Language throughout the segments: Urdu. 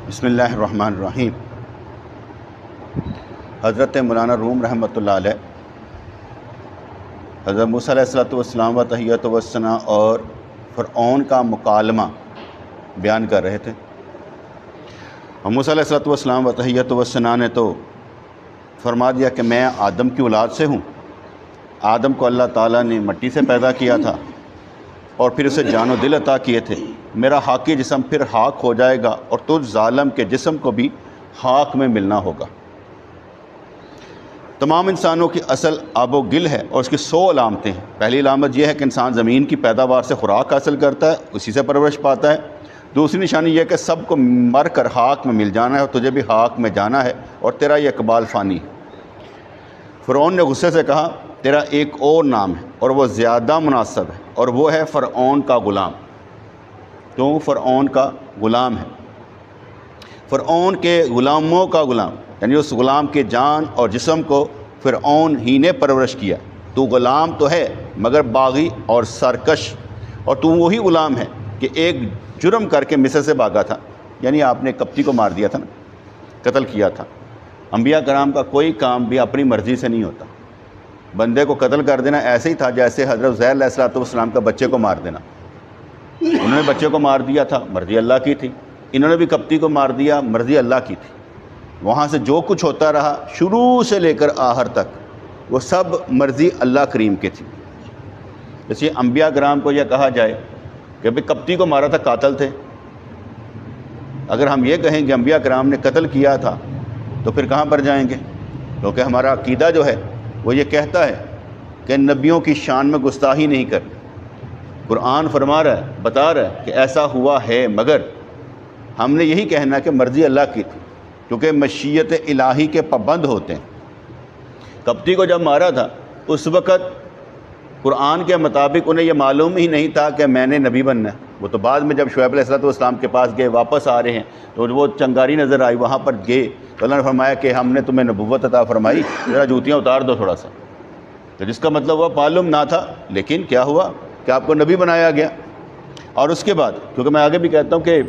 بسم اللہ الرحمن الرحیم۔ حضرت مولانا روم رحمۃ اللہ علیہ حضرت موسیٰ علیہ السلام و تحیۃ والثناء اور فرعون کا مکالمہ بیان کر رہے تھے۔ اور موسیٰ علیہ السلام و تحیۃ والثناء نے تو فرما دیا کہ میں آدم کی اولاد سے ہوں۔ آدم کو اللہ تعالیٰ نے مٹی سے پیدا کیا تھا اور پھر اسے جان و دل عطا کیے تھے۔ میرا خاکی جسم پھر خاک ہو جائے گا اور تجھ ظالم کے جسم کو بھی خاک میں ملنا ہوگا۔ تمام انسانوں کی اصل آب و گل ہے اور اس کی 100 علامتیں ہیں۔ پہلی علامت یہ ہے کہ انسان زمین کی پیداوار سے خوراک حاصل کرتا ہے، اسی سے پرورش پاتا ہے۔ دوسری نشانی یہ ہے کہ سب کو مر کر خاک میں مل جانا ہے اور تجھے بھی خاک میں جانا ہے اور تیرا یہ اقبال فانی ہے۔ فرعون نے غصے سے کہا تیرا ایک اور نام ہے اور وہ زیادہ مناسب ہے، اور وہ ہے فرعون کا غلام۔ تو فرعون کا غلام ہے، فرعون کے غلاموں کا غلام، یعنی اس غلام کے جان اور جسم کو فرعون ہی نے پرورش کیا۔ تو غلام تو ہے مگر باغی اور سرکش، اور تو وہی غلام ہے کہ ایک جرم کر کے مصر سے بھاگا تھا، یعنی آپ نے کپتی کو مار دیا تھا نا، قتل کیا تھا۔ انبیاء کرام کا کوئی کام بھی اپنی مرضی سے نہیں ہوتا۔ بندے کو قتل کر دینا ایسے ہی تھا جیسے حضرت عزیر علیہ السلام کا بچے کو مار دینا۔ انہوں نے بچے کو مار دیا تھا، مرضی اللہ کی تھی۔ انہوں نے بھی کپتی کو مار دیا، مرضی اللہ کی تھی۔ وہاں سے جو کچھ ہوتا رہا شروع سے لے کر آخر تک وہ سب مرضی اللہ کریم کی تھی۔ اس لیے انبیاء کرام کو یہ کہا جائے کہ بھئی کپتی کو مارا تھا، قاتل تھے۔ اگر ہم یہ کہیں کہ انبیاء کرام نے قتل کیا تھا تو پھر کہاں پر جائیں گے؟ کیونکہ ہمارا عقیدہ جو ہے وہ یہ کہتا ہے کہ نبیوں کی شان میں گستاخی نہیں کرنی۔ قرآن فرما رہا ہے، بتا رہا ہے کہ ایسا ہوا ہے، مگر ہم نے یہی کہنا کہ مرضی اللہ کی تھی، کیونکہ مشیت الہی کے پابند ہوتے ہیں۔ کپتی کو جب مارا تھا اس وقت قرآن کے مطابق انہیں یہ معلوم ہی نہیں تھا کہ میں نے نبی بننا ہے۔ وہ تو بعد میں جب شعیب علیہ السلام کے پاس گئے، واپس آ رہے ہیں تو وہ چنگاری نظر آئی، وہاں پر گئے تو اللہ نے فرمایا کہ ہم نے تمہیں نبوت عطا فرمائی، ذرا جوتیاں اتار دو تھوڑا سا۔ تو جس کا مطلب وہ معلوم نہ تھا، لیکن کیا ہوا کہ آپ کو نبی بنایا گیا۔ اور اس کے بعد کیونکہ میں آگے بھی کہتا ہوں کہ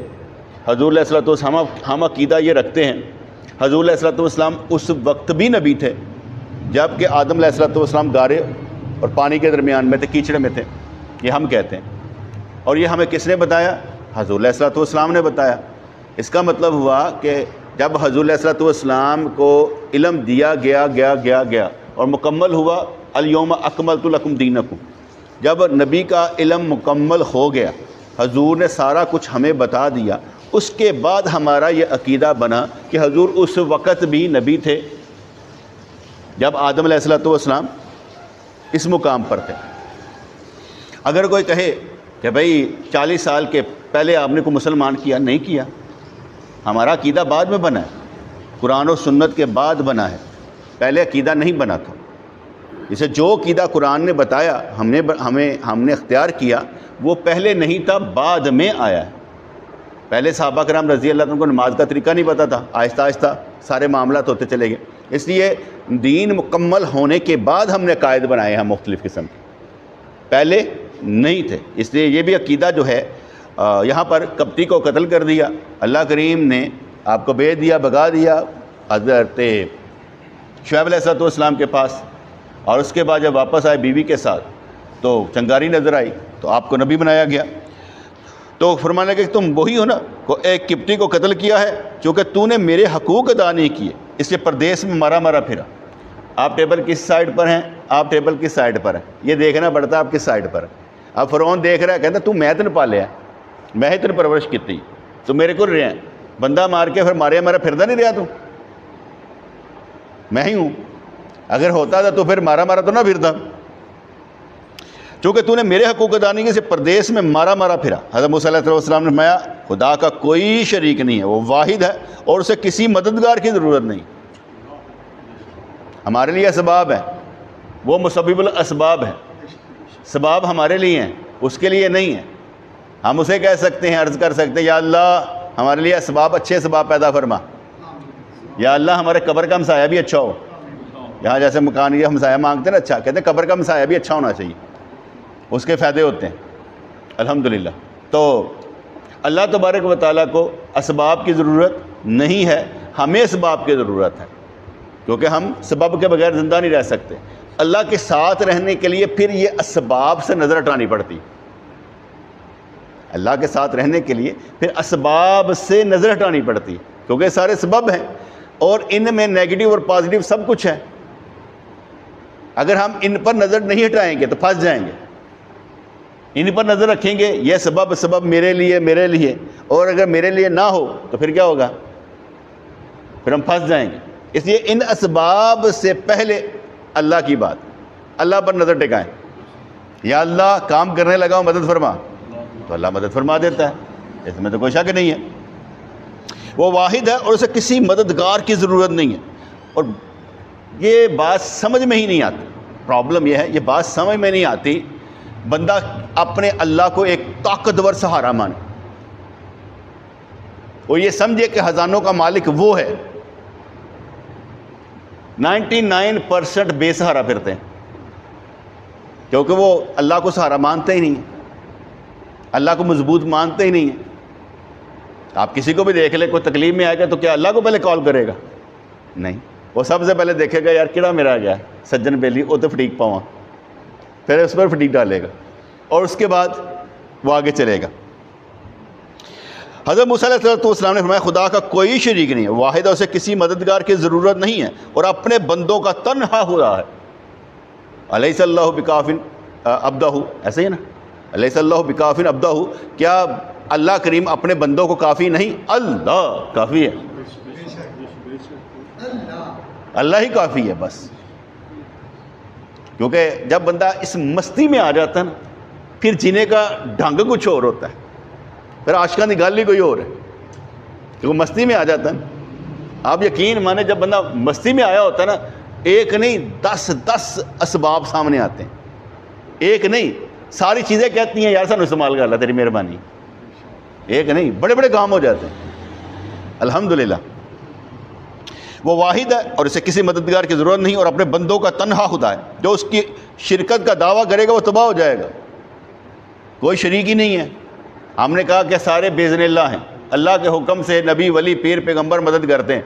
حضور علیہ السلام ہم عقیدہ یہ رکھتے ہیں، حضور علیہ السلام اس وقت بھی نبی تھے جب کہ آدم علیہ السلام گارے اور پانی کے درمیان میں تھے، کیچڑے میں تھے، یہ ہم کہتے ہیں۔ اور یہ ہمیں کس نے بتایا؟ حضور علیہ السلام نے بتایا۔ اس کا مطلب ہوا کہ جب حضور علیہ السلام کو علم دیا گیا اور مکمل ہوا، الیوم اکملت لکم دینکم، جب نبی کا علم مکمل ہو گیا، حضور نے سارا کچھ ہمیں بتا دیا، اس کے بعد ہمارا یہ عقیدہ بنا کہ حضور اس وقت بھی نبی تھے جب آدم علیہ السلام اس مقام پر تھے۔ اگر کوئی کہے کہ بھئی 40 سال کے پہلے آپ نے کو مسلمان کیا، نہیں کیا، ہمارا عقیدہ بعد میں بنا ہے، قرآن و سنت کے بعد بنا ہے، پہلے عقیدہ نہیں بنا تھا۔ جسے جو عقیدہ قرآن نے بتایا ہم نے اختیار کیا، وہ پہلے نہیں تھا، بعد میں آیا ہے۔ پہلے صحابہ کرام رضی اللہ عنہ کو نماز کا طریقہ نہیں پتہ تھا، آہستہ آہستہ سارے معاملات ہوتے چلے گئے۔ اس لیے دین مکمل ہونے کے بعد ہم نے قائد بنائے ہیں مختلف قسم کے، پہلے نہیں تھے۔ اس لیے یہ بھی عقیدہ جو ہے، یہاں پر کپتی کو قتل کر دیا، اللہ کریم نے آپ کو بھیج دیا، بھگا دیا حضرت شعیب علیہ السلام کے پاس، اور اس کے بعد جب واپس آئے بیوی کے ساتھ تو چنگاری نظر آئی تو آپ کو نبی بنایا گیا۔ تو فرمانے لگے کہ تم وہی ہو نا کو ایک کپتی کو قتل کیا ہے چونکہ تو نے میرے حقوق ادا نہیں کیے، اس لیے پردیس میں مارا پھرا۔ آپ ٹیبل کس سائڈ پر ہیں؟ آپ ٹیبل کس سائڈ پر ہیں، یہ دیکھنا پڑتا ہے آپ کس سائڈ پر ہیں۔ اب فرعون دیکھ رہا ہے، کہتا تو میں تن پالیا، میں ہی تن پرورش کی، تو میرے کو رہے ہیں بندہ مار کے پھر ماریا مارا پھردا نہیں رہا، تو میں ہی ہوں، اگر ہوتا تھا تو پھر مارا تو نہ پھرتا، چونکہ تو نے میرے حقوق ادا نہیں کیے، اسے پردیس میں مارا پھرا۔ حضرت موسیٰ علیہ السلام نے فرمایا خدا کا کوئی شریک نہیں ہے، وہ واحد ہے اور اسے کسی مددگار کی ضرورت نہیں۔ ہمارے لیے اسباب ہے، وہ مسبب الاسباب ہے، سباب ہمارے لیے ہیں، اس کے لیے نہیں ہے۔ ہم اسے کہہ سکتے ہیں، عرض کر سکتے ہیں یا اللہ ہمارے لیے اسباب، اچھے اسباب پیدا فرما، یا اللہ ہمارے قبر کا ہمسایہ بھی اچھا ہو۔ یہاں جیسے مکان یہ ہمسایہ مانگتے ہیں نا، اچھا کہتے ہیں قبر کا ہمسایہ بھی اچھا ہونا چاہیے، اس کے فائدے ہوتے ہیں الحمدللہ۔ تو اللہ تبارک و تعالیٰ کو اسباب کی ضرورت نہیں ہے، ہمیں اسباب کی ضرورت ہے، کیونکہ ہم سبب کے بغیر زندہ نہیں رہ سکتے۔ اللہ کے ساتھ رہنے کے لیے پھر یہ اسباب سے نظر ہٹانی پڑتی، اللہ کے ساتھ رہنے کے لیے پھر اسباب سے نظر ہٹانی پڑتی، کیونکہ سارے سبب ہیں اور ان میں نیگیٹو اور پازیٹیو سب کچھ ہے۔ اگر ہم ان پر نظر نہیں ہٹائیں گے تو پھنس جائیں گے، ان پر نظر رکھیں گے، یہ سبب میرے لیے، اور اگر میرے لیے نہ ہو تو پھر کیا ہوگا؟ پھر ہم پھنس جائیں گے۔ اس لیے ان اسباب سے پہلے اللہ کی بات، اللہ پر نظر ٹکائیں۔ یا اللہ کام کرنے لگا ہوں، مدد فرما، تو اللہ مدد فرما دیتا ہے، اس میں تو کوئی شک نہیں ہے۔ وہ واحد ہے اور اسے کسی مددگار کی ضرورت نہیں ہے۔ اور یہ بات سمجھ میں ہی نہیں آتی، پرابلم یہ ہے یہ بات سمجھ میں نہیں آتی، بندہ اپنے اللہ کو ایک طاقتور سہارا مانے اور یہ سمجھے کہ خزانوں کا مالک وہ ہے۔ 99% بے سہارا پھرتے ہیں، کیونکہ وہ اللہ کو سہارا مانتے ہی نہیں ہیں، اللہ کو مضبوط مانتے ہی نہیں ہیں۔ آپ کسی کو بھی دیکھ لیں، کوئی تکلیف میں آئے گا تو کیا اللہ کو پہلے کال کرے گا؟ نہیں، وہ سب سے پہلے دیکھے گا یار کیڑا میرا آ گیا سجن بیلی وہ تو فٹیک پاواں، پھر اس پر فٹیک ڈالے گا اور اس کے بعد وہ آگے چلے گا۔ حضرت موسیٰ علیہ السلام نے فرمایا خدا کا کوئی شریک نہیں ہے، واحد ہے، اسے کسی مددگار کی ضرورت نہیں ہے اور اپنے بندوں کا تنہا خدا ہے۔ الیس اللہ بکاف عبدہ، ایسا ہی ہے نا، الیس اللہ بکاف عبدہ، کیا اللہ کریم اپنے بندوں کو کافی نہیں؟ اللہ کافی ہے، اللہ ہی کافی ہے بس۔ کیونکہ جب بندہ اس مستی میں آ جاتا ہے نا، پھر جینے کا ڈھنگ کچھ اور ہوتا ہے، پھر عاشقاں دی گل ہی کوئی اور ہے، کیونکہ مستی میں آ جاتا ہے نا۔ آپ یقین مانے جب بندہ مستی میں آیا ہوتا ہے نا، ایک نہیں 10 اسباب سامنے آتے ہیں، ایک نہیں ساری چیزیں کہتی ہیں یار سانو استعمال کر لا تیری مہربانی، ایک نہیں بڑے بڑے کام ہو جاتے ہیں الحمدللہ۔ وہ واحد ہے اور اسے کسی مددگار کی ضرورت نہیں اور اپنے بندوں کا تنہا خدا ہے۔ جو اس کی شرکت کا دعویٰ کرے گا وہ تباہ ہو جائے گا، کوئی شریک ہی نہیں ہے۔ ہم نے کہا کہ سارے باذن اللہ ہیں، اللہ کے حکم سے نبی ولی پیر پیغمبر مدد کرتے ہیں،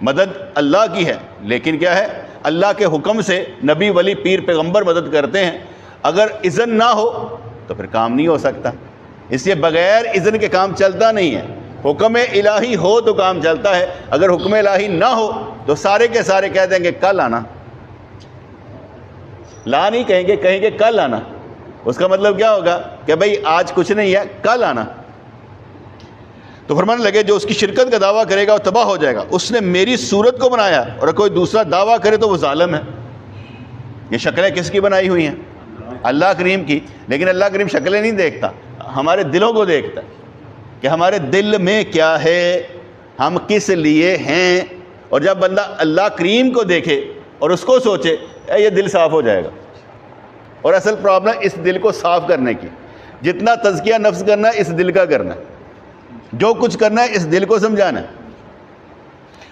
مدد اللہ کی ہے، لیکن کیا ہے اللہ کے حکم سے نبی ولی پیر پیغمبر مدد کرتے ہیں۔ اگر اذن نہ ہو تو پھر کام نہیں ہو سکتا، اس لیے بغیر اذن کے کام چلتا نہیں ہے۔ حکم الہی ہو تو کام چلتا ہے، اگر حکم الہی نہ ہو تو سارے کے سارے کہہ دیں گے کل آنا، لا نہیں کہیں گے کل آنا۔ اس کا مطلب کیا ہوگا کہ بھئی آج کچھ نہیں ہے، کل آنا۔ تو فرمانے لگے جو اس کی شرکت کا دعویٰ کرے گا وہ تباہ ہو جائے گا۔ اس نے میری صورت کو بنایا اور کوئی دوسرا دعویٰ کرے تو وہ ظالم ہے۔ یہ شکلیں کس کی بنائی ہوئی ہیں؟ اللہ کریم کی، لیکن اللہ کریم شکلیں نہیں دیکھتا، ہمارے دلوں کو دیکھتا ہے کہ ہمارے دل میں کیا ہے، ہم کس لیے ہیں۔ اور جب بندہ اللہ کریم کو دیکھے اور اس کو سوچے یہ دل صاف ہو جائے گا۔ اور اصل پرابلم اس دل کو صاف کرنے کی، جتنا تزکیہ نفس کرنا ہے اس دل کا کرنا ہے، جو کچھ کرنا ہے اس دل کو سمجھانا ہے۔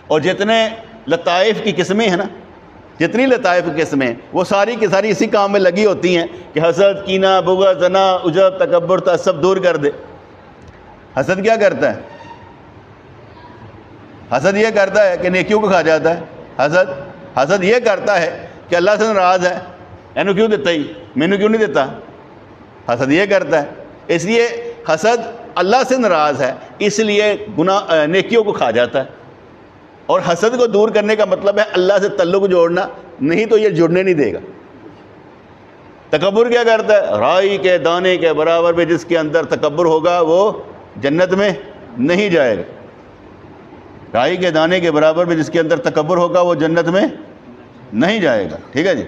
اور جتنے لطائف کی قسمیں ہیں نا، جتنی لطائف کی قسمیں وہ ساری کی ساری اسی کام میں لگی ہوتی ہیں کہ حسد، کینہ، بغض، ثنا، عجب، تکبر، تعصب دور کر دے۔ حسد کیا کرتا ہے؟ حسد یہ کرتا ہے کہ نیکیوں کو کھا جاتا ہے۔ حسد یہ کرتا ہے کہ اللہ سے ناراض ہے، اینو کیوں دیتا ہی، مینو کیوں نہیں دیتا۔ حسد یہ کرتا ہے، اس لیے حسد اللہ سے ناراض ہے، اس لیے نیکیوں کو کھا جاتا ہے۔ اور حسد کو دور کرنے کا مطلب ہے اللہ سے تعلق جوڑنا، نہیں تو یہ جڑنے نہیں دے گا۔ تکبر کیا کرتا ہے؟ رائی کے دانے کے برابر بھی جس کے اندر تکبر ہوگا وہ جنت میں نہیں جائے گا۔ رائی کے دانے کے برابر بھی جس کے اندر تکبر ہوگا وہ جنت میں نہیں جائے گا۔ ٹھیک ہے جی،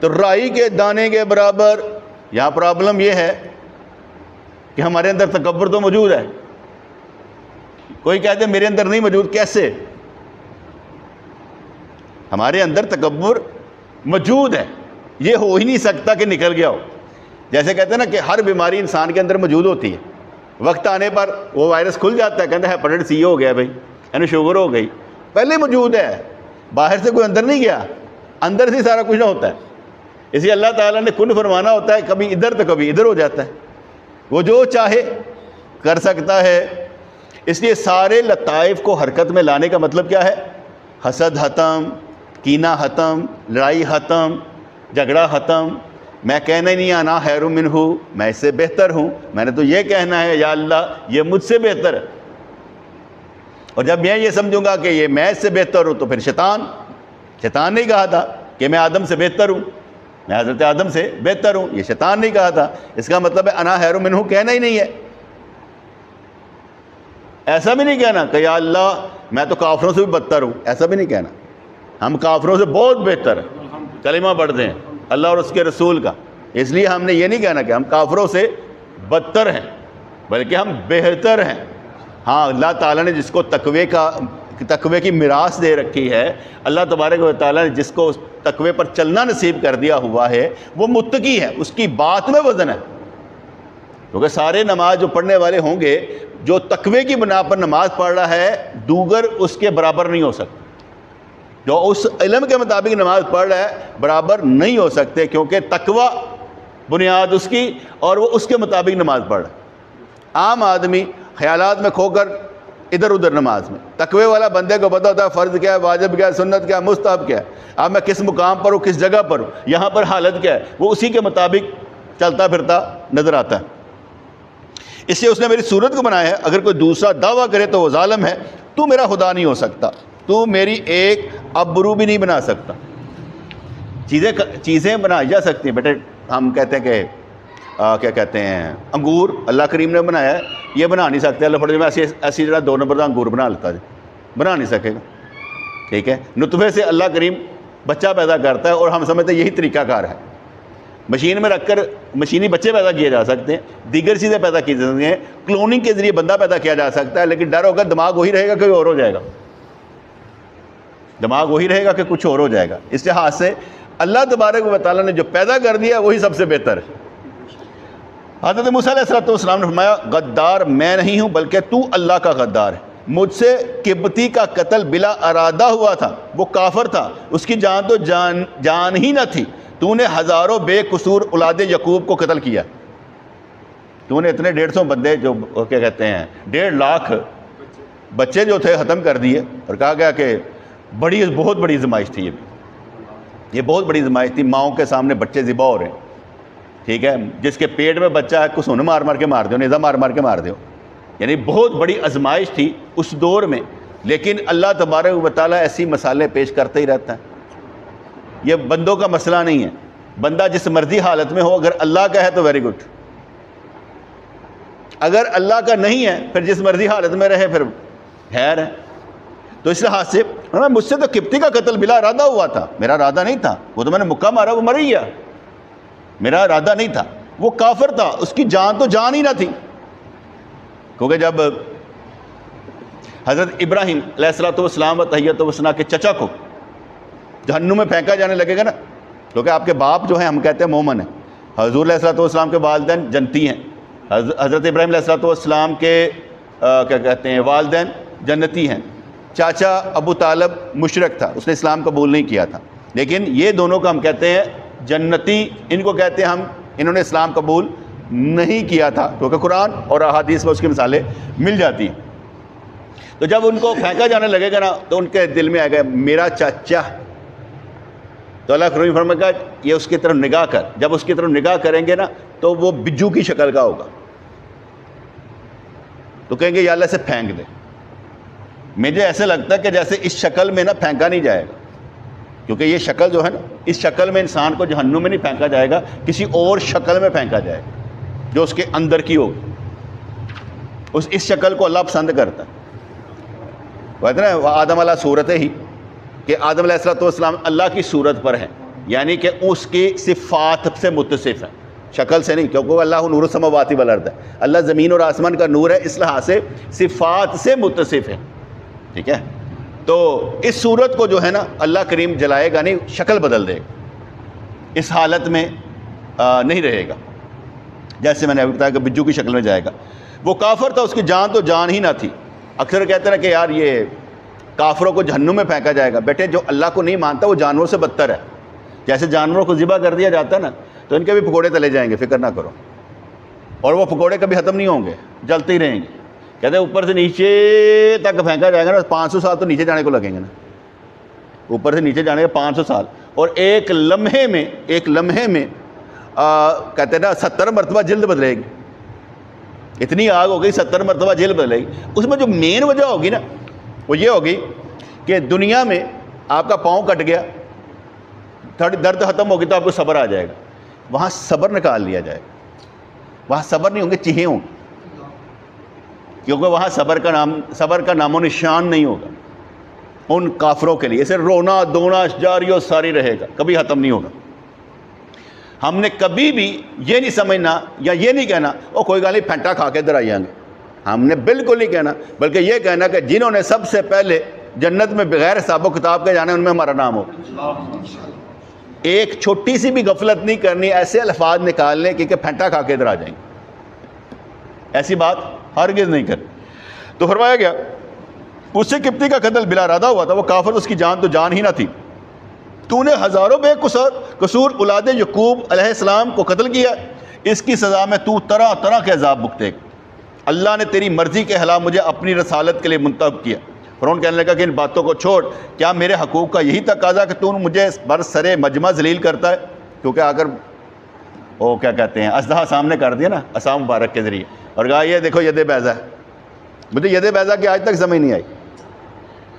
تو رائی کے دانے کے برابر، یہاں پرابلم یہ ہے کہ ہمارے اندر تکبر تو موجود ہے، کوئی کہتے ہیں میرے اندر نہیں موجود، کیسے؟ ہمارے اندر تکبر موجود ہے، یہ ہو ہی نہیں سکتا کہ نکل گیا ہو۔ جیسے کہتے ہیں نا کہ ہر بیماری انسان کے اندر موجود ہوتی ہے، وقت آنے پر وہ وائرس کھل جاتا ہے، کہتے ہیں ہیپیٹائٹس سی ہو گیا بھائی، یعنی شوگر ہو گئی، پہلے موجود ہے، باہر سے کوئی اندر نہیں گیا، اندر سے سارا کچھ نہ ہوتا ہے۔ اس لیے اللہ تعالیٰ نے کن فرمانا ہوتا ہے، کبھی ادھر تو کبھی ادھر ہو جاتا ہے، وہ جو چاہے کر سکتا ہے۔ اس لیے سارے لطائف کو حرکت میں لانے کا مطلب کیا ہے؟ حسد ختم، کینہ ختم، لڑائی ختم، جھگڑا ختم۔ میں کہنا ہی نہیں انا خیر منہ، میں اس سے بہتر ہوں، میں نے تو یہ کہنا ہے یا اللہ یہ مجھ سے بہتر ہے۔ اور جب میں یہ سمجھوں گا کہ یہ میں اس سے بہتر ہوں تو پھر شیطان نہیں کہا تھا کہ میں آدم سے بہتر ہوں، میں حضرت آدم سے بہتر ہوں، یہ شیطان نہیں کہا تھا۔ اس کا مطلب ہے انا خیر منہ کہنا ہی نہیں ہے۔ ایسا بھی نہیں کہنا کہ یا اللہ میں تو کافروں سے بھی بدتر ہوں، ایسا بھی نہیں کہنا۔ ہم کافروں سے بہت بہتر ہیں، کلمہ پڑھتے ہیں اللہ اور اس کے رسول کا، اس لیے ہم نے یہ نہیں کہنا کہ ہم کافروں سے بدتر ہیں، بلکہ ہم بہتر ہیں۔ ہاں، اللہ تعالیٰ نے جس کو تقوی کی میراث دے رکھی ہے، اللہ تبارک و تعالیٰ نے جس کو تقوی پر چلنا نصیب کر دیا ہوا ہے، وہ متقی ہے، اس کی بات میں وزن ہے۔ کیونکہ سارے نماز جو پڑھنے والے ہوں گے، جو تقوی کی بنا پر نماز پڑھ رہا ہے، دوگر اس کے برابر نہیں ہو سکتے۔ جو اس علم کے مطابق نماز پڑھ رہا ہے برابر نہیں ہو سکتے، کیونکہ تقوی بنیاد اس کی اور وہ اس کے مطابق نماز پڑھ رہا ہے۔ عام آدمی خیالات میں کھو کر ادھر ادھر نماز میں، تقوی والا بندے کو پتہ ہوتا ہے فرض کیا ہے، واجب کیا ہے، سنت کیا ہے، مستحب کیا ہے، اب میں کس مقام پر ہوں، کس جگہ پر ہوں، یہاں پر حالت کیا ہے، وہ اسی کے مطابق چلتا پھرتا نظر آتا ہے۔ اس لیے اس نے میری صورت کو بنایا ہے، اگر کوئی دوسرا دعویٰ کرے تو وہ ظالم ہے۔ تو میرا خدا نہیں ہو سکتا، تو میری ایک ابرو بھی نہیں بنا سکتا۔ چیزیں بنائی جا سکتی ہیں بیٹے، ہم کہتے ہیں کہ کیا کہتے ہیں، انگور اللہ کریم نے بنایا ہے، یہ بنا نہیں سکتے۔ اللہ فرماتا ہے میں ایسی جگہ 2 نمبر کا انگور بنا لیتا ہے، بنا نہیں سکے گا، ٹھیک ہے۔ نطفے سے اللہ کریم بچہ پیدا کرتا ہے اور ہم سمجھتے ہیں یہی طریقہ کار ہے۔ مشین میں رکھ کر مشینی بچے پیدا کیے جا سکتے ہیں، دیگر چیزیں پیدا کی جا سکتی ہیں، کلوننگ کے ذریعے بندہ پیدا کیا جا سکتا ہے، لیکن ڈر ہوگا دماغ وہی رہے گا کہ اور ہو جائے گا، دماغ وہی رہے گا کہ کچھ اور ہو جائے گا۔ اس لحاظ سے اللہ تبارک و تعالیٰ نے جو پیدا کر دیا وہی سب سے بہتر ہے۔ حضرت موسیٰ علیہ السلام نے فرمایا غدار میں نہیں ہوں بلکہ تو اللہ کا غدار ہے۔ مجھ سے قبطی کا قتل بلا ارادہ ہوا تھا، وہ کافر تھا، اس کی جان تو جان ہی نہ تھی، تو نے ہزاروں بے قصور اولاد یعقوب کو قتل کیا، تو نے اتنے 150 بندے جو کیا کہتے ہیں 1.5 لاکھ بچے جو تھے ختم کر دیے، اور کہا گیا کہ بہت بڑی آزمائش تھی، یہ بہت بڑی آزمائش تھی، ماؤں کے سامنے بچے ذبح ہو رہے ہیں، ٹھیک ہے، جس کے پیٹ میں بچہ ہے کسون مار مار کے مار دو، نیزہ مار مار کے مار دو، یعنی بہت بڑی آزمائش تھی اس دور میں۔ لیکن اللہ تبارک و تعالیٰ ایسی مسائلیں پیش کرتے ہی رہتا ہے، یہ بندوں کا مسئلہ نہیں ہے، بندہ جس مرضی حالت میں ہو، اگر اللہ کا ہے تو ویری گڈ، اگر اللہ کا نہیں ہے پھر جس مرضی حالت میں رہے پھر خیر ہے۔ تو اس لحاظ سے مجھ سے تو قبطی کا قتل بلا ارادہ ہوا تھا، میرا ارادہ نہیں تھا، وہ تو میں نے مکہ مارا، وہ مر ہی گیا، میرا ارادہ نہیں تھا، وہ کافر تھا، اس کی جان تو جان ہی نہ تھی۔ کیونکہ جب حضرت ابراہیم علیہ السلام و تحیۃ و ثنا کے چچا کو جہنم میں پھینکا جانے لگے گا نا، کیونکہ آپ کے باپ جو ہیں ہم کہتے ہیں مومن ہیں، حضور علیہ السلام کے والدین جنتی ہیں، حضرت ابراہیم علیہ السلام کے کیا کہتے ہیں والدین جنتی ہیں، چاچا ابو طالب مشرک تھا، اس نے اسلام قبول نہیں کیا تھا، لیکن یہ دونوں کو ہم کہتے ہیں جنتی، ان کو کہتے ہیں ہم، انہوں نے اسلام قبول نہیں کیا تھا، کیونکہ قرآن اور احادیث میں اس کی مثالیں مل جاتی ہیں۔ تو جب ان کو پھینکا جانے لگے گا نا تو ان کے دل میں آئے گا میرا چاچا، تو اللہ کریم فرمائے گا یہ اس کی طرف نگاہ کر، جب اس کی طرف نگاہ کریں گے نا تو وہ بجو کی شکل کا ہوگا، تو کہیں گے یا اللہ سے پھینک دے۔ مجھے ایسے لگتا ہے کہ جیسے اس شکل میں نا پھینکا نہیں جائے گا، کیونکہ یہ شکل جو ہے نا، اس شکل میں انسان کو جہنم میں نہیں پھینکا جائے گا، کسی اور شکل میں پھینکا جائے گا جو اس کے اندر کی ہوگی، اس شکل کو اللہ پسند کرتا ہے۔ کہتے ہیں نا آدم علیہ صورت ہی، کہ آدم علیہ السلام اللہ کی صورت پر ہیں، یعنی کہ اس کی صفات سے متصف ہے، شکل سے نہیں، کیونکہ اللہ نور السماوات والارض ہے، اللہ زمین اور آسمان کا نور ہے، اس لحاظ سے صفات سے متصف ہے، ٹھیک ہے۔ تو اس صورت کو جو ہے نا اللہ کریم جلائے گا نہیں، شکل بدل دے گا، اس حالت میں نہیں رہے گا، جیسے میں نے ابھی بتایا کہ بجو کی شکل میں جائے گا۔ وہ کافر تھا، اس کی جان تو جان ہی نہ تھی۔ اکثر کہتے ہیں کہ یار یہ کافروں کو جہنم میں پھینکا جائے گا، بیٹے جو اللہ کو نہیں مانتا وہ جانوروں سے بدتر ہے، جیسے جانوروں کو ذبح کر دیا جاتا ہے نا تو ان کے بھی پکوڑے تلے جائیں گے، فکر نہ کرو، اور وہ پکوڑے کبھی ختم نہیں ہوں گے، جلتے ہی رہیں گے. کہتے ہیں اوپر سے نیچے تک پھینکا جائے گا نا 500 سال تو نیچے جانے کو لگیں گے نا، اوپر سے نیچے جانے کے 500 سال. اور ایک لمحے میں کہتے ہیں نا 70 مرتبہ جلد بدلے گی. اتنی آگ ہو گئی 70 مرتبہ جلد بدلے گی. اس میں جو مین وجہ ہوگی نا وہ یہ ہوگی کہ دنیا میں آپ کا پاؤں کٹ گیا، تھوڑی درد ختم ہوگی تو آپ کو صبر آ جائے گا، وہاں صبر نکال لیا جائے گا. وہاں صبر نہیں ہوں گے، چیخیں ہوں گی، کیونکہ وہاں صبر کا نام و نشان نہیں ہوگا ان کافروں کے لیے. اسے رونا دونا جاری و ساری رہے گا، کبھی ختم نہیں ہوگا. ہم نے کبھی بھی یہ نہیں سمجھنا یا یہ نہیں کہنا او کوئی گل نہیں پھینٹا کھا کے ادھر آئی گے. ہم نے بالکل نہیں کہنا، بلکہ یہ کہنا کہ جنہوں نے سب سے پہلے جنت میں بغیر حساب و کتاب کے جانا ان میں ہمارا نام ہو. ایک چھوٹی سی بھی غفلت نہیں کرنی، ایسے الفاظ نکالنے کہ پھینٹا کھا کے ادھر آ جائیں گے، ایسی بات ہرگز نہیں کرنی. تو فرمایا گیا اس سے قبطی کا قتل بلا ارادہ ہوا تھا، وہ کافر، اس کی جان تو جان ہی نہ تھی. تو نے ہزاروں بے قصور اولاد یعقوب علیہ السلام کو قتل کیا، اس کی سزا میں تو طرح طرح کے عذاب بھگتے گا. اللہ نے تیری مرضی کے خلاف مجھے اپنی رسالت کے لیے منتخب کیا. فرعون کہنے لگا کہ ان باتوں کو چھوڑ، کیا میرے حقوق کا یہی تقاضا کہ تو مجھے برسر مجمع ذلیل کرتا ہے؟ کیونکہ اگر وہ کیا کہتے ہیں اژدہا سامنے کر دیا نا عصا مبارک کے ذریعے اور کہا یہ دیکھو ید بیضا ہے. مجھے ید بیضا کی آج تک سمجھ نہیں آئی.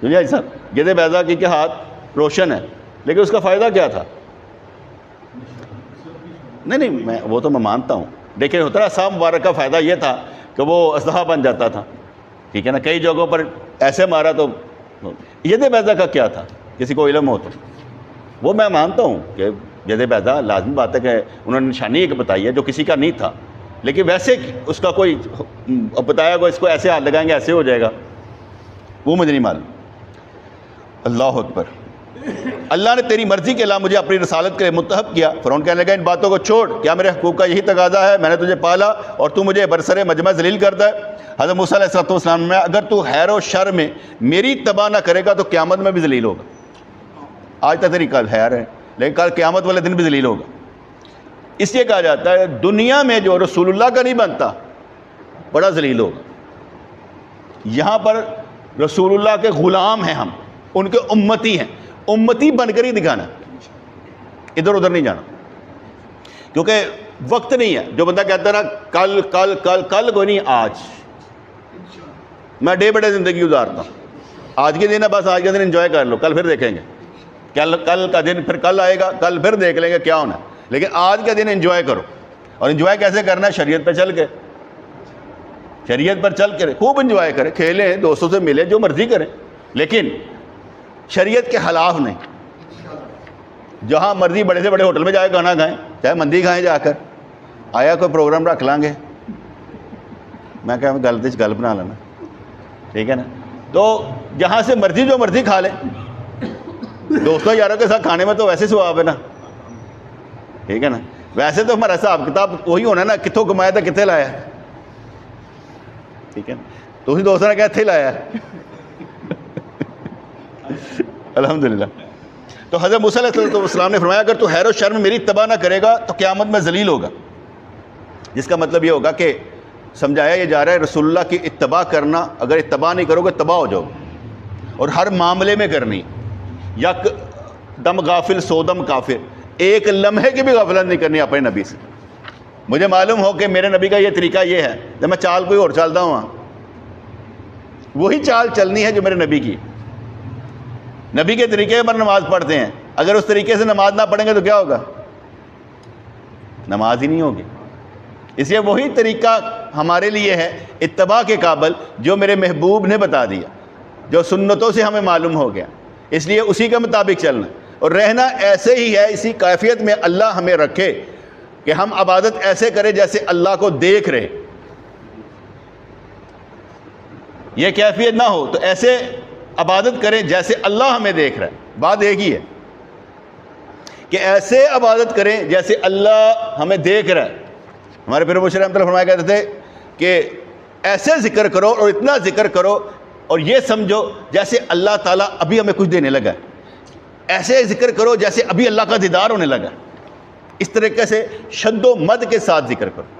جی صاحب ید بیضا کی کہ ہاتھ روشن ہے، لیکن اس کا فائدہ کیا تھا؟ نہیں وہ تو میں مانتا ہوں، لیکن ہوتا نا عصا مبارک کا فائدہ یہ تھا کہ وہ اژدہا بن جاتا تھا. ٹھیک ہے نا، کئی جگہوں پر ایسے مارا تو ید بیضا کا کیا تھا، کسی کو علم ہو تو وہ میں مانتا ہوں کہ ید بیضا لازمی بات ہے کہ انہوں نے نشانی ایک بتائی ہے جو کسی کا نہیں تھا، لیکن ویسے اس کا کوئی بتایا گیا اس کو ایسے ہاتھ لگائیں گے ایسے ہو جائے گا، وہ مجھے نہیں معلوم. اللہ اکبر. اللہ نے تیری مرضی کے علاوہ مجھے اپنی رسالت کے لیے منتخب کیا. فرعون کہنے لگا ان باتوں کو چھوڑ، کیا میرے حقوق کا یہی تقاضا ہے؟ میں نے تجھے پالا اور تو مجھے برسر مجمع ذلیل کرتا ہے. حضرت موسیٰ علیہ السلام نے اگر تو خیر و شر میں میری اتباع نہ کرے گا تو قیامت میں بھی ذلیل ہوگا. آج تک تیری کل خیر ہے لیکن کل قیامت والے دن بھی ذلیل ہوگا. اس لیے کہا جاتا ہے دنیا میں جو رسول اللہ کا نہیں بنتا بڑا ذلیل ہوگا. یہاں پر رسول اللہ کے غلام ہیں، ہم ان کے امتی ہیں، امتی بن کر ہی دکھانا، ادھر ادھر نہیں جانا، کیونکہ وقت نہیں ہے. جو بندہ کہتا ہے نا کل کل کل کل کوئی نہیں، آج میں ڈے بڑے زندگی گزارتا ہوں. آج کے دن ہے، بس آج کے دن انجوائے کر لو، کل پھر دیکھیں گے. کل کا دن پھر کل آئے گا، کل پھر دیکھ لیں گے کیا ہونا ہے، لیکن آج کا دن انجوائے کرو. اور انجوائے کیسے کرنا ہے؟ شریعت پہ چل کے، شریعت پر چل کے خوب انجوائے کریں، کھیلیں، دوستوں سے ملیں، جو مرضی کریں، لیکن شریعت کے خلاف نہیں. جہاں مرضی بڑے سے بڑے ہوٹل میں جا کے کھانا کھائیں، چاہے مندی کھائیں جا کر، آیا کوئی پروگرام رکھ لیں گے، میں کہا غلطی گل بنا لینا، ٹھیک ہے نا. تو جہاں سے مرضی جو مرضی کھا لیں، دوستوں یاروں کے ساتھ کھانے میں تو ویسے ثواب ہے نا، ٹھیک ہے نا. ویسے تو ہمارا حساب کتاب وہی ہونا نا، کتوں کمایا تھا کتنے لایا، ٹھیک ہے نا. تو اسی دوستوں نے کہا اتنے لایا الحمدللہ. تو حضرت موسیٰ علیہ السلام نے فرمایا اگر تو خیر و شر میں میری اتباع نہ کرے گا تو قیامت میں ذلیل ہوگا. جس کا مطلب یہ ہوگا کہ سمجھایا یہ جا رہا ہے رسول اللہ کی اتباع کرنا، اگر اتباع نہیں کرو گے تباہ ہو جاؤ، اور ہر معاملے میں کرنی. یک دم غافل سو دم کافر، ایک لمحے کی بھی غفلت نہیں کرنی اپنے نبی سے. مجھے معلوم ہو کہ میرے نبی کا یہ طریقہ یہ ہے، جب میں چال کوئی اور چلتا ہوں وہی چال چلنی ہے جو میرے نبی کی. نبی کے طریقے پر نماز پڑھتے ہیں، اگر اس طریقے سے نماز نہ پڑھیں گے تو کیا ہوگا؟ نماز ہی نہیں ہوگی. اس لیے وہی طریقہ ہمارے لیے ہے اتباع کے قابل جو میرے محبوب نے بتا دیا، جو سنتوں سے ہمیں معلوم ہو گیا. اس لیے اسی کے مطابق چلنا اور رہنا ایسے ہی ہے. اسی کیفیت میں اللہ ہمیں رکھے کہ ہم عبادت ایسے کریں جیسے اللہ کو دیکھ رہے. یہ کیفیت نہ ہو تو ایسے عبادت کریں جیسے اللہ ہمیں دیکھ رہا ہے. بات ایک ہی ہے کہ ایسے عبادت کریں جیسے اللہ ہمیں دیکھ رہا ہے. ہمارے پیر مشرف رحمۃ اللہ فرمایا کرتے تھے کہ ایسے ذکر کرو اور اتنا ذکر کرو اور یہ سمجھو جیسے اللہ تعالیٰ ابھی ہمیں کچھ دینے لگا ہے. ایسے ذکر کرو جیسے ابھی اللہ کا دیدار ہونے لگا ہے. اس طریقے سے شد و مد کے ساتھ ذکر کرو.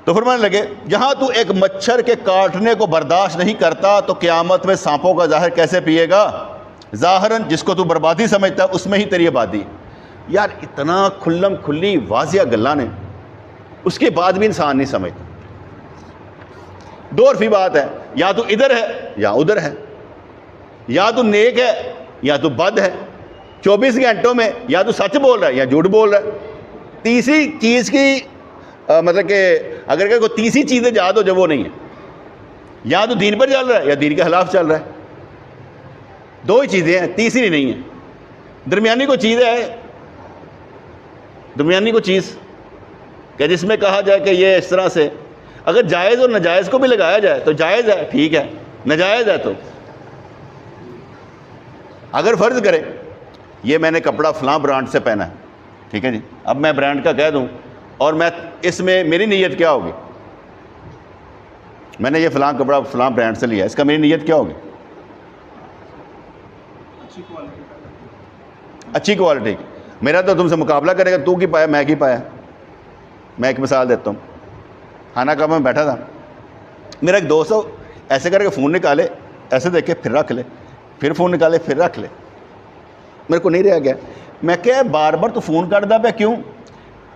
تو فرمانے لگے جہاں تو ایک مچھر کے کاٹنے کو برداشت نہیں کرتا تو قیامت میں سانپوں کا زہر کیسے پیے گا؟ ظاہراً جس کو تو بربادی سمجھتا ہے اس میں ہی تیری آبادی۔ یار اتنا کھلم کھلی واضح گلاں نے، اس کے بعد بھی انسان نہیں سمجھتا۔ دو عرفی بات ہے، یا تو ادھر ہے یا ادھر ہے، یا تو نیک ہے یا تو بد ہے، 24 گھنٹوں میں یا تو سچ بول رہا ہے یا جھوٹ بول رہا ہے۔ تیسری چیز کی مطلب کہ اگر کہ کوئی تیسری چیز ایجاد ہو جو وہ نہیں ہے، یا تو دین پر چل رہا ہے یا دین کے خلاف چل رہا ہے۔ دو ہی چیزیں ہیں، تیسری نہیں ہے۔ درمیانی کو چیز ہے، درمیانی کو چیز کہ جس میں کہا جائے کہ یہ اس طرح سے اگر جائز اور ناجائز کو بھی لگایا جائے تو جائز ہے، ٹھیک ہے، ناجائز ہے تو اگر فرض کرے یہ میں نے کپڑا فلاں برانڈ سے پہنا ہے، ٹھیک ہے جی، اب میں برانڈ کا کہہ دوں اور میں اس میں میری نیت کیا ہوگی؟ میں نے یہ فلاں کپڑا فلاں برانڈ سے لیا، اس کا میری نیت کیا ہوگی؟ اچھی کوالٹی کی۔ میرا تو تم سے مقابلہ کرے گا، تو کی پایا میں کی پایا۔ میں ایک مثال دیتا ہوں، کھانا کعبہ میں بیٹھا تھا، میرا ایک دوست ایسے کر کے فون نکالے، ایسے دیکھ کے پھر رکھ لے، پھر فون نکالے پھر رکھ لے، میرے کو نہیں رہ گیا۔ میں کہ بار بار تو فون کٹدا پیا کیوں؟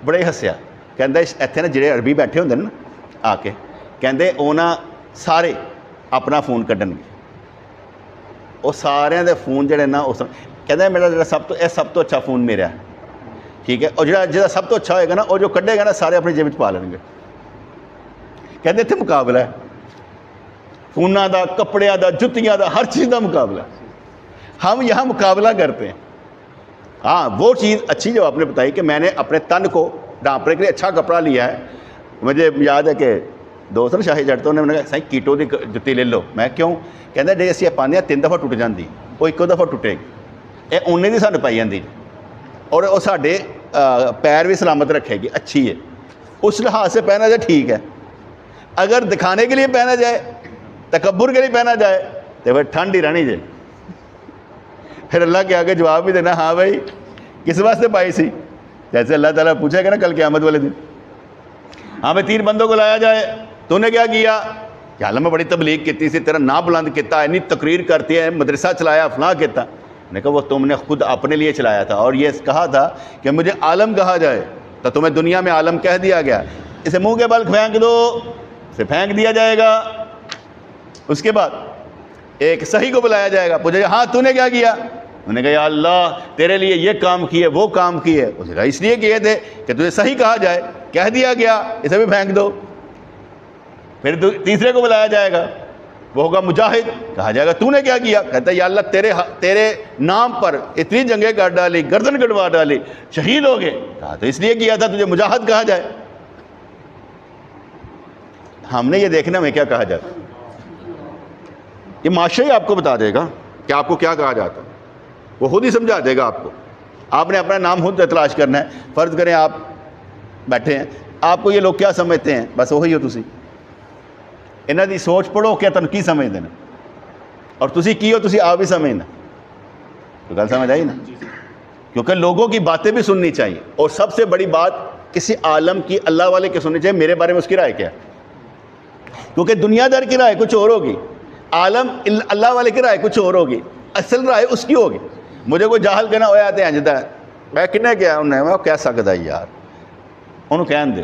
بڑے ہسیا، کہندا ایتھے نا جڑے عربی بیٹھے ہوندے نا آ کے، کہندے او نا سارے اپنا فون کڈن گے، وہ سارے دے فون جڑے نا اس کہندا میرا جڑا سب تو اچھا فون میرا ہے، ٹھیک ہے، اور جڑا سب تو اچھا ہوئے گا نا وہ جو کڈے گا نا سارے اپنی جیب وچ پا لیں گے۔ کہندے اتنے مقابلہ ہے، فوناں دا، کپڑیاں دا، جتیاں دا، ہر چیز دا مقابلہ۔ ہم یہاں مقابلہ کرتے ہیں۔ ہاں وہ چیز اچھی جو آپ نے بتائی کہ میں نے اپنے تن کو ڈھانپنے کے لیے اچھا کپڑا لیا ہے۔ مجھے یاد ہے کہ دوست نا شاہی جٹ تو انہوں نے کہا سائیں کیٹو دی جتی لے لو، میں کیوں؟ کہندے جی اسی پانے 3 دفعہ ٹوٹ جاندی، وہ ایک دفعہ ٹوٹے گی، یہ اونے دی سانو پائی جاندی اور وہ ساڈے پیر بھی سلامت رکھے گی، اچھی ہے، اس لحاظ سے پہنا جائے ٹھیک ہے۔ اگر دکھانے کے لیے پہنا جائے، تکبر کے لیے پہنا جائے تو پھر ٹھنڈ ہی رہنی جائے، پھر اللہ کے آگے جواب بھی دینا ہاں بھائی کس واسطے پائی سی، جیسے اللہ تعالیٰ پوچھے گا نا کل قیامت والے دن، ہاں بھائی 3 بندوں کو لایا جائے، تو نے کیا کیا کہ اللہ میں بڑی تبلیغ کی سی، تیرا نام بلند کیتا، اتنی تقریر کرتی ہے، مدرسہ چلایا، فلاں کیتا۔ نے کہا وہ تم نے خود اپنے لیے چلایا تھا اور یہ کہا تھا کہ مجھے عالم کہا جائے، تو تمہیں دنیا میں عالم کہہ دیا گیا، اسے منہ کے بل پھینک دو، اسے پھینک دیا جائے گا۔ اس کے بعد ایک صحیح کو بلایا جائے گا، پوچھے ہاں تو نے کیا کیا؟ انہوں نے کہا یا اللہ تیرے لیے یہ کام کیے، وہ کام کیے، اسے کہا اس لیے کیے تھے کہ تجھے صحیح کہا جائے، کہہ دیا گیا، اسے بھی پھینک دو۔ پھر تیسرے کو بلایا جائے گا، وہ ہوگا مجاہد، کہا جائے گا تو نے کیا کیا؟ کہتا ہے یا اللہ تیرے نام پر اتنی جنگیں کر ڈالی، گردن کٹوا ڈالی، شہید ہو گئے، کہا تو اس لیے کیا تھا تجھے مجاہد کہا جائے۔ ہم نے یہ دیکھنا ہمیں کیا کہا جاتا، یہ معاشرہ ہی آپ کو بتا دے گا کہ آپ کو کیا کہا جاتا، وہ خود ہی سمجھا دے گا آپ کو۔ آپ نے اپنا نام خود تلاش کرنا ہے۔ فرض کریں آپ بیٹھے ہیں، آپ کو یہ لوگ کیا سمجھتے ہیں، بس وہی ہو تسی، انہاں دی سوچ پڑھو کہ تن کی سمجھتے ہیں اور تسی کی ہو تسی آپ بھی سمجھنا، تو گل سمجھ آئی نا؟ کیونکہ لوگوں کی باتیں بھی سننی چاہیے، اور سب سے بڑی بات کسی عالم کی، اللہ والے کی سننی چاہیے میرے بارے میں اس کی رائے کیا ہے، کیونکہ دنیا دار کی رائے کچھ اور ہوگی، عالم اللہ والے کی رائے کچھ اور ہوگی، اصل رائے اس کی ہوگی۔ مجھے کوئی جاہل کہنا ہوا آتے ہیں جتا ہے میں کنے کیا انہیں میں کہہ سکتا ہے یار انہوں کہن دو۔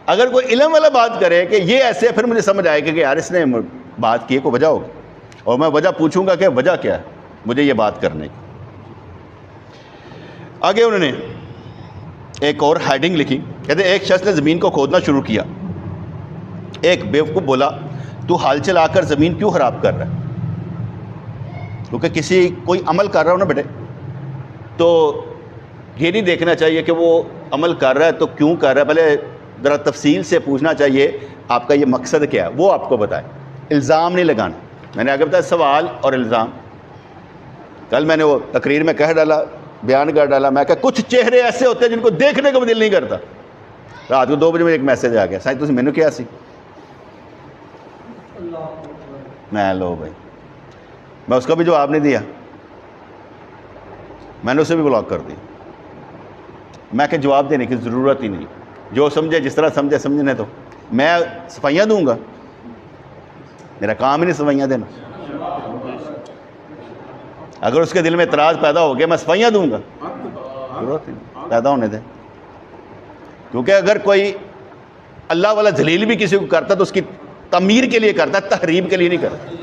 اگر کوئی علم والا بات کرے کہ یہ ایسے ہے، پھر مجھے سمجھ آئے کہ یار اس نے بات کی کوئی وجہ ہوگی، اور میں وجہ پوچھوں گا کہ وجہ کیا ہے مجھے یہ بات کرنے کی۔ آگے انہوں نے ایک اور ہیڈنگ لکھی، کہتے ایک شخص نے زمین کو کھودنا شروع کیا، ایک بیوقوف بولا تو ہل چلا کر زمین کیوں خراب کر رہا ہے؟ کیونکہ کوئی عمل کر رہا ہو نا بیٹے، تو یہ نہیں دیکھنا چاہیے کہ وہ عمل کر رہا ہے تو کیوں کر رہا ہے، پہلے ذرا تفصیل سے پوچھنا چاہیے آپ کا یہ مقصد کیا ہے، وہ آپ کو بتائے، الزام نہیں لگانا۔ میں نے آگے بتایا سوال اور الزام۔ کل میں نے وہ تقریر میں کہہ ڈالا، بیان کر ڈالا، میں کہ کچھ چہرے ایسے ہوتے ہیں جن کو دیکھنے کو بھی دل نہیں کرتا۔ رات کو 2 بجے میں ایک میسج آ گیا، سائیں تسی مینوں کیا سی؟ میں لو بھائی، میں اس کا بھی جواب نہیں دیا، میں نے اسے بھی بلاک کر دیا۔ میں کہ جواب دینے کی ضرورت ہی نہیں، جو سمجھے جس طرح سمجھے سمجھنے تو میں صفائیاں دوں گا؟ میرا کام ہی نہیں صفائیاں دینا. اگر اس کے دل میں اعتراض پیدا ہو گیا میں صفائیاں دوں گا، ضرورت نہیں، پیدا ہونے دیں. کیونکہ اگر کوئی اللہ والا ذلیل بھی کسی کو کرتا تو اس کی تعمیر کے لیے کرتا، تحریب کے لیے نہیں کرتا.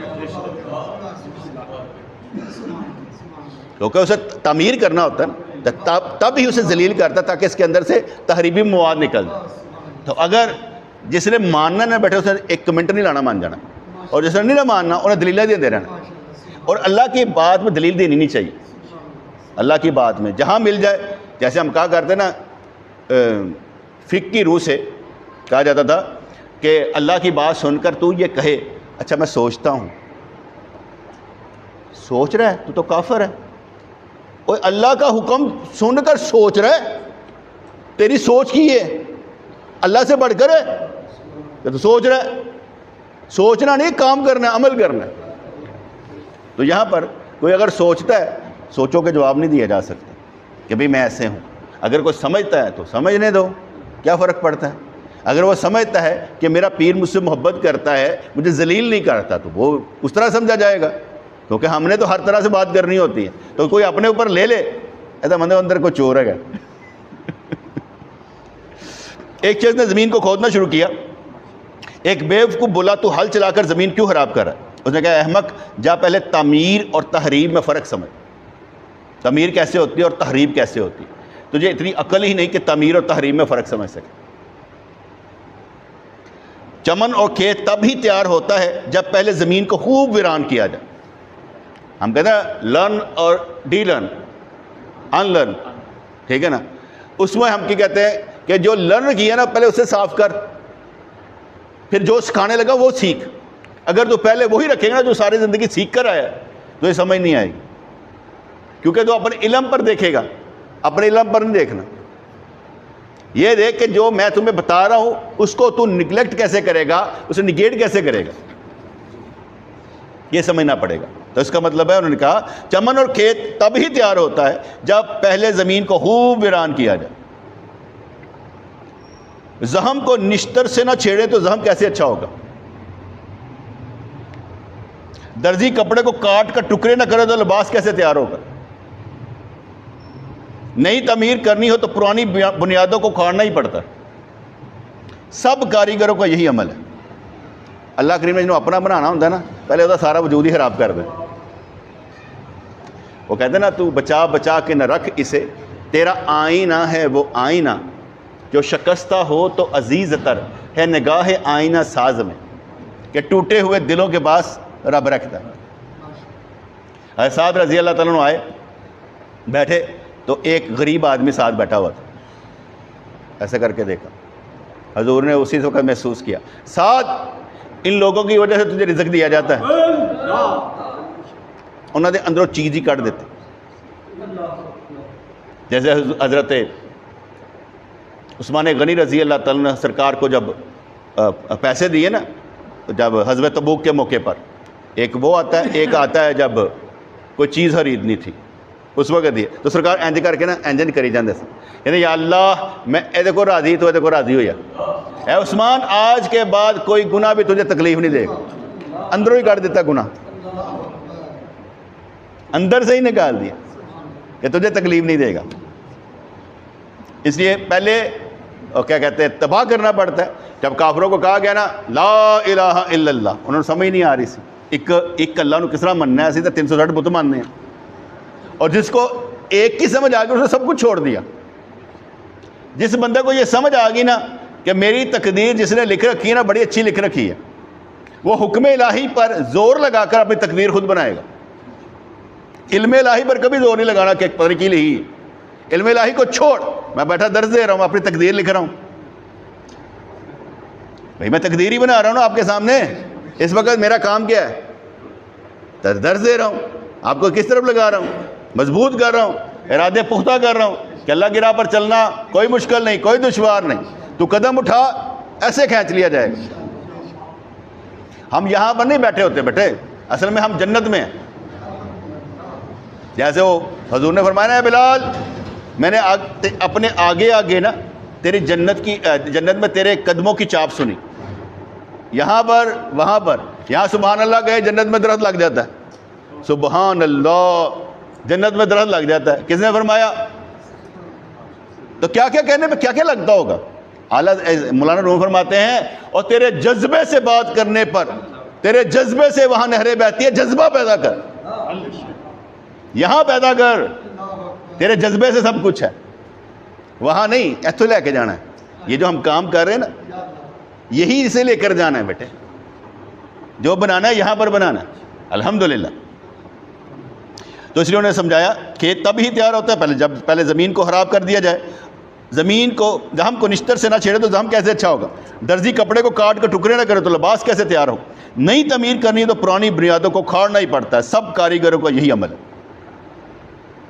کیونکہ اسے تعمیر کرنا ہوتا ہے تب ہی اسے ذلیل کرتا تاکہ اس کے اندر سے تحریبی مواد نکل جائے. تو اگر جس نے ماننا نہ بیٹھے اسے ایک کمنٹ نہیں لانا مان جانا، اور جس نے نہیں ماننا انہیں دلیلیں دے رہنا. اور اللہ کی بات میں دلیل دینی نہیں چاہیے. اللہ کی بات میں جہاں مل جائے، جیسے ہم کہا کرتے نا فقہ کی روح سے کہا جاتا تھا کہ اللہ کی بات سن کر تو یہ کہے اچھا میں سوچتا ہوں. سوچ رہا ہے تو کافر ہے. اور اللہ کا حکم سن کر سوچ رہا ہے، تیری سوچ کی ہے اللہ سے بڑھ کر ہے کہ تو سوچ رہا ہے. سوچنا نہیں، کام کرنا ہے، عمل کرنا ہے. تو یہاں پر کوئی اگر سوچتا ہے، سوچوں کے جواب نہیں دیا جا سکتے کہ بھئی میں ایسے ہوں. اگر کوئی سمجھتا ہے تو سمجھنے دو، کیا فرق پڑتا ہے. اگر وہ سمجھتا ہے کہ میرا پیر مجھ سے محبت کرتا ہے، مجھے ذلیل نہیں کرتا، تو وہ اس طرح سمجھا جائے گا. کیونکہ ہم نے تو ہر طرح سے بات کرنی ہوتی ہے. تو کوئی اپنے اوپر لے لے ایسا مندر اندر کو چور ہے. ایک شخص نے زمین کو کھودنا شروع کیا. ایک بیوقوف بولا تو ہل چلا کر زمین کیوں خراب کر رہا ہے؟ اس نے کہا احمق، جا پہلے تعمیر اور تحریب میں فرق سمجھ. تعمیر کیسے ہوتی ہے اور تحریب کیسے ہوتی ہے. تجھے اتنی عقل ہی نہیں کہ تعمیر اور تحریب میں فرق سمجھ سکے. چمن اور کھیت تب ہی تیار ہوتا ہے جب پہلے زمین کو خوب ویران کیا جائے. ہم کہتے ہیں لرن اور ڈی لرن، ان لرن، ٹھیک ہے نا. اس میں ہم کی کہتے ہیں کہ جو لرن کیا نا پہلے اسے صاف کر، پھر جو سکھانے لگا وہ سیکھ. اگر تو پہلے وہی رکھے گا نا جو ساری زندگی سیکھ کر آیا تو یہ سمجھ نہیں آئے گی. کیونکہ تو اپنے علم پر دیکھے گا، اپنے علم پر نہیں دیکھنا. یہ دیکھ کہ جو میں تمہیں بتا رہا ہوں اس کو تو نگلیکٹ کیسے کرے گا، اسے نگیٹ کیسے کرے گا، یہ سمجھنا پڑے گا. تو اس کا مطلب ہے انہوں نے کہا چمن اور کھیت تب ہی تیار ہوتا ہے جب پہلے زمین کو خوب ویران کیا جائے. زخم کو نشتر سے نہ چھیڑے تو زخم کیسے اچھا ہوگا. درزی کپڑے کو کاٹ کر ٹکڑے نہ کرے تو لباس کیسے تیار ہوگا. نئی تعمیر کرنی ہو تو پرانی بنیادوں کو کھاڑنا ہی پڑتا ہے. سب کاریگروں کا یہی عمل ہے. اللہ کریم نے جنہوں اپنا بنانا ہوتا ہے نا پہلے وہ سارا وجود ہی خراب کر دے. وہ کہتے ہیں نا تو بچا بچا کے نہ رکھ اسے، تیرا آئینہ ہے وہ آئینہ جو شکستہ ہو تو عزیز تر ہے نگاہ آئینہ ساز میں. کہ ٹوٹے ہوئے دلوں کے پاس رب رکھتا ہے. حضرت سعد رضی اللہ تعالیٰ عنہ آئے، بیٹھے تو ایک غریب آدمی ساتھ بیٹھا ہوا تھا. ایسے کر کے دیکھا، حضور نے اسی وقت محسوس کیا سعد ان لوگوں کی وجہ سے تجھے رزق دیا جاتا ہے. انہوں نے اندروں چیز ہی کاٹ دیتے. جیسے حضرت عثمان غنی رضی اللہ تعالیٰ نے سرکار کو جب پیسے دیے نا، جب غزوہ تبوک کے موقع پر، ایک وہ آتا ہے، ایک آتا ہے جب کوئی چیز خریدنی تھی اس وقت دیے تو سرکار انج کر کے نا انجن کری جاندے سے یعنی یا اللہ میں اے کو راضی تو اے کو راضی ہو جا. اے عثمان آج کے بعد کوئی گناہ بھی تجھے تکلیف نہیں دے گا. اندروں ہی کاٹ دیتا گناہ، اندر سے ہی نکال دیا کہ تجھے تکلیف نہیں دے گا. اس لیے پہلے کیا کہتے ہیں تباہ کرنا پڑتا ہے. جب کافروں کو کہا گیا نا لا الہ الا اللہ، انہوں نے سمجھ نہیں آ رہی سی ایک اللہ نو کس طرح مننا ہے. اسی تو 360 بت ماننے ہیں. اور جس کو ایک کی سمجھ آ گئی اس نے سب کچھ چھوڑ دیا. جس بندے کو یہ سمجھ آ گئی نا کہ میری تقدیر جس نے لکھ رکھی ہے نا بڑی اچھی لکھ رکھی ہے، وہ حکم الہی پر زور لگا کر اپنی تقدیر خود بنائے گا. علم الہی پر کبھی زور نہیں لگانا کہ پتہ نہیں کی لکھی. علم الہی کو چھوڑ، میں بیٹھا درس دے رہا ہوں، اپنی تقدیر لکھ رہا ہوں. بھائی میں تقدیر ہی بنا رہا ہوں نا آپ کے سامنے. اس وقت میرا کام کیا ہے؟ درس دے رہا ہوں. آپ کو کس طرف لگا رہا ہوں؟ مضبوط کر رہا ہوں، ارادے پختہ کر رہا ہوں کہ اللہ کی راہ پر چلنا کوئی مشکل نہیں، کوئی دشوار نہیں. تو قدم اٹھا ایسے کھینچ لیا جائے گا. ہم یہاں پر نہیں بیٹھے ہوتے بیٹھے، اصل میں ہم جنت میں ہیں. جیسے وہ حضور نے فرمایا ہے بلال میں نے اپنے آگے آگے نا تیری جنت میں تیرے قدموں کی چاپ سنی. یہاں پر وہاں پر، یہاں سبحان اللہ کہے جنت میں درخت لگ جاتا ہے، سبحان اللہ جنت میں درخت لگ جاتا ہے، کس نے فرمایا؟ تو کیا کیا کہنے پہ کیا کیا لگتا ہوگا؟ اعلیٰ مولانا روم فرماتے ہیں اور تیرے جذبے سے بات کرنے پر، تیرے جذبے سے وہاں نہریں بہتی ہے، جذبہ پیدا کر، یہاں پیدا کر، تیرے جذبے سے سب کچھ ہے، وہاں نہیں ایتھو لے کے جانا ہے۔ یہ جو ہم کام کر رہے ہیں نا، یہی اسے لے کر جانا ہے بیٹے، جو بنانا ہے یہاں پر بنانا ہے، الحمدللہ۔ تو اس لیے انہوں نے سمجھایا کہ تب ہی تیار ہوتا ہے پہلے زمین کو خراب کر دیا جائے، زمین کو زحم کو نشتر سے نہ چھیڑے تو زحم کیسے اچھا ہوگا، درزی کپڑے کو کاٹ کر ٹکڑے نہ کرے تو لباس کیسے تیار ہو، نئی تعمیر کرنی ہے تو پرانی بنیادوں کو کھاڑنا ہی پڑتا ہے، سب کاریگروں کا یہی عمل ہے۔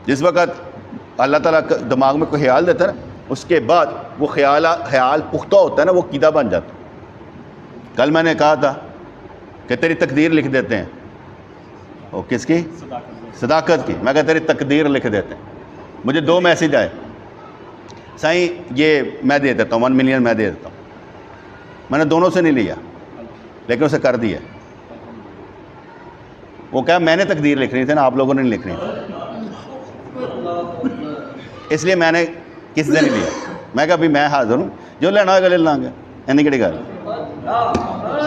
جس وقت اللہ تعالیٰ دماغ میں کوئی خیال دیتا ہے نا، اس کے بعد وہ خیال پختہ ہوتا ہے نا، وہ عقیدہ بن جاتا ہے۔ کل میں نے کہا تھا کہ تیری تقدیر لکھ دیتے ہیں، وہ کس کی؟ صداقت کی۔ میں کہا تیری تقدیر لکھ دیتے ہیں۔ مجھے 2 میسیج آئے، سائیں یہ میں دے دیتا ہوں 1 ملین میں دے دیتا ہوں، میں نے دونوں سے نہیں لیا لیکن اسے کر دیا۔ وہ کہا میں نے تقدیر لکھنی تھی نا، آپ لوگوں نے نہیں لکھنی تھی، اس لیے میں نے کسی سے نہیں لیا۔ میں کہا ابھی میں حاضر ہوں، جو لینا ہوگا لے لیں گے، اینی کہڑی گل،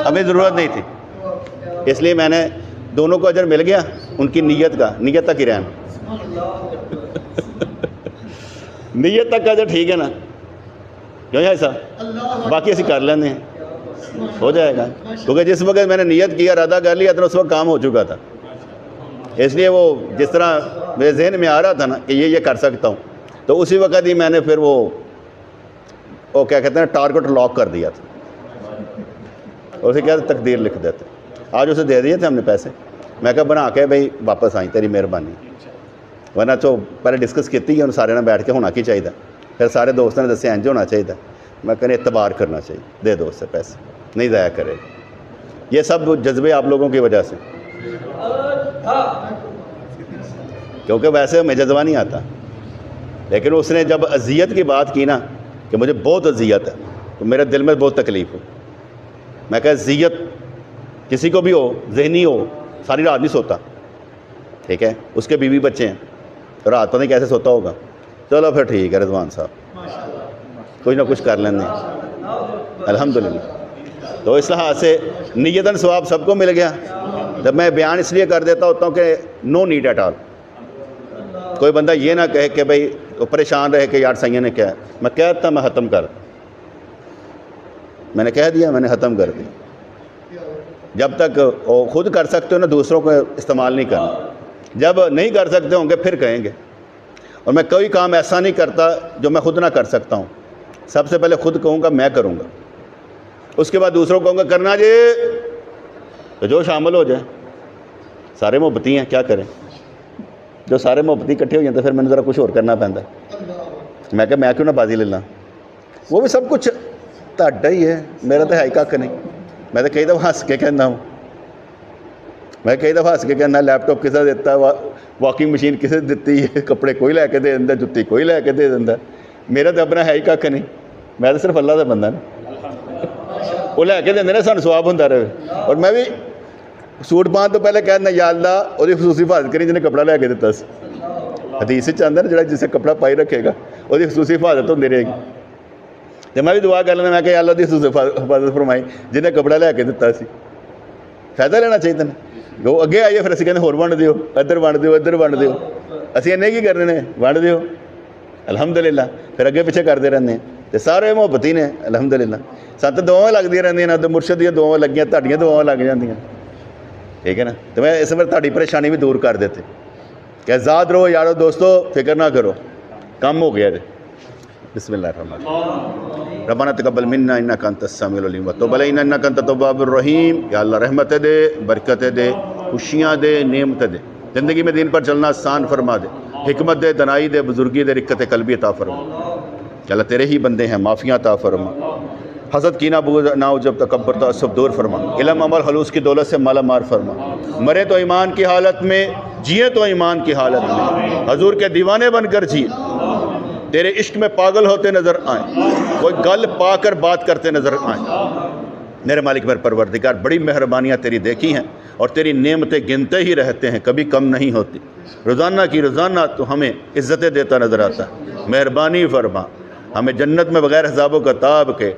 ابھی ضرورت نہیں تھی، اس لیے میں نے دونوں کو اجر مل گیا، ان کی نیت کا، نیت تک ہی رہنا، نیت تک کا اجر ٹھیک ہے نا، کیوں ایسا باقی اسی کر لینے ہیں، ہو جائے گا، کیونکہ جس وقت میں نے نیت کیا، ارادہ کر لیا تو اس وقت کام ہو چکا تھا۔ اس لیے وہ جس طرح میرے ذہن میں آ رہا تھا نا کہ یہ کر سکتا ہوں، تو اسی وقت ہی میں نے پھر وہ کیا کہتے ہیں ٹارگٹ لاک کر دیا تھا، اسے کیا تقدیر لکھ دیتے۔ آج اسے دے دیے تھے ہم نے پیسے، میں کہا بنا کے بھائی واپس آئیں، تیری مہربانی، ورنہ تو پہلے ڈسکس کیتی ہے، سارے نے بیٹھ کے ہونا کی چاہیے، پھر سارے دوستوں نے دسیا انج ہونا چاہیے، میں کہنے اعتبار کرنا چاہیے، دے دو اس سے پیسے، نہیں ضائع کرے۔ یہ سب جذبے آپ لوگوں کی وجہ سے، کیونکہ ویسے ہمیں جذبہ نہیں آتا، لیکن اس نے جب اذیت کی بات کی نا کہ مجھے بہت اذیت ہے، تو میرے دل میں بہت تکلیف ہو۔ میں کہا اذیت کسی کو بھی ہو، ذہنی ہو، ساری رات نہیں سوتا، ٹھیک ہے، اس کے بیوی بچے ہیں، رات پتہ نہیں کیسے سوتا ہوگا، چلو پھر ٹھیک ہے رضوان صاحب، کچھ نہ کچھ کر لینے الحمدللہ۔ تو اس لحاظ سے نیتاً ثواب سب کو مل گیا۔ جب میں بیان اس لیے کر دیتا ہوتا ہوں کہ نو نیڈ ایٹ آل، کوئی بندہ یہ نہ کہے کہ بھائی پریشان رہے کہ یار سیاں نے کیا ہے، میں کہتا میں ختم کر، میں نے کہہ دیا، میں نے ختم کر دیا۔ جب تک خود کر سکتے ہو نا، دوسروں کو استعمال نہیں کرنا، جب نہیں کر سکتے ہوں گے پھر کہیں گے۔ اور میں کوئی کام ایسا نہیں کرتا جو میں خود نہ کر سکتا ہوں، سب سے پہلے خود کہوں گا میں کروں گا، اس کے بعد دوسروں کو کہوں گا کرنا جی، تو جو شامل ہو جائے، سارے محبتی ہیں کیا کریں، جو سارے محبتی اکٹھے ہو جاتے پھر میں نے ذرا کچھ اور کرنا پہنتا، میں کہ میں کیوں نہ بازی لے لاں، وہ بھی سب کچھ تہاڈا ہی ہے، میرا تو ہے ہی کھ نہیں۔ میں تو کئی دفعہ ہنس کے کہنا ہوں، میں کئی دفعہ ہنس کے کہنا لیپ ٹاپ کسے دیتا ہے، واکنگ مشین کسے دیتی ہے، کپڑے کوئی لے کے دے دینا، جتی کوئی لے کے دے دینا، میرا تو اپنا ہے ہی کھ نہیں، میں تو صرف اللہ کا بندہ نا، وہ لے کے دیں نا سانوں ثواب ہوتا رہے۔ اور میں بھی سوٹ پان تو پہلے کہنا یا اللہ وہ خصوصی حفاظت کری جنہیں کپڑا لے کے دیتا سی، حدیث چاہتا نا جڑا جسے کپڑا پائی رکھے گا وہ خصوصی حفاظت ہوتی رہے گی، تو میں بھی دعا کر لینا، میں کہ یا اللہ دی خصوصی حفاظت فرمائی جنہیں کپڑا لے کے دیتا سی، فائدہ لینا چاہیے نا، وہ اگے آئیے پھر اسی کہتے ہور ونڈ دیو، ادھر ونڈ دیو، ادھر ونڈ دیو، اسی انہیں کی کرنے ونڈ دیو الحمدللہ، پھر اگے پیچھے کرتے رہتے ہیں، تو سارے محبتی نے الحمدللہ، سات دعاواں لگتی رہتی ہیں، مرشد دیا دعاواں لگیاں، تہاڈیاں دعاواں لگ جاندیاں، ٹھیک ہے نا، تو میں اس وقت تہاڈی پریشانی بھی دور کر دیتے کہ آزاد رہو یارو دوستو، فکر نہ کرو، کم ہو گیا جی۔ بسم اللہ الرحمن الرحیم، ربنا تقبل منا انک انت السمیع العلیم وتب علینا انک انت التواب الرحیم۔ یا اللہ رحمت دے، برکت دے، خوشیاں دے، نعمت دے، زندگی میں دین پر چلنا آسان فرما دے، حکمت دے، دنائی دے، بزرگی دے، رقت قلبی عطا فرما۔ یا اللہ تیرے ہی بندے ہیں، معافیاں عطا فرما، حسد کینہ بغض نہ ہو، جب تکبر تعصب دور فرما، علم عمل خلوص کی دولت سے مالا مال فرما، مرے تو ایمان کی حالت میں، جیے تو ایمان کی حالت میں، حضور کے دیوانے بن کر جیے، تیرے عشق میں پاگل ہوتے نظر آئیں، کوئی گل پا کر بات کرتے نظر آئیں، میرے مالک میرے پروردگار بڑی مہربانیاں تیری دیکھی ہیں اور تیری نعمتیں گنتے ہی رہتے ہیں، کبھی کم نہیں ہوتی۔ روزانہ کی روزانہ تو ہمیں عزتیں دیتا نظر آتا ہے، مہربانی فرما ہمیں جنت میں بغیر حساب و کتاب کے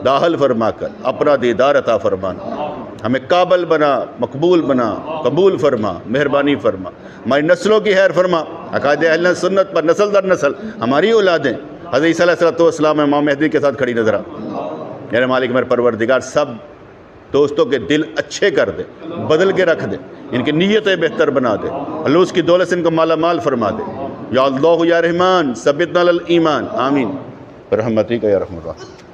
داخل فرما کر اپنا دیدار عطا فرمانا، ہمیں قابل بنا، مقبول بنا، قبول فرما، مہربانی فرما، ہماری نسلوں کی خیر فرما، عقائد اہل سنت پر نسل در نسل ہماری اولادیں حضرت عیسیٰ علیہ السلام امام مہدی کے ساتھ کھڑی نظر آ۔ میرے مالک میرے پروردگار سب دوستوں کے دل اچھے کر دے، بدل کے رکھ دے، ان کی نیتیں بہتر بنا دے، خلوص کی دولت سے ان کو مالا مال فرما دے۔ یا اللہ یا رحمان ثبتنا علی الایمان، آمین برحمتک یا رحم الراحمین۔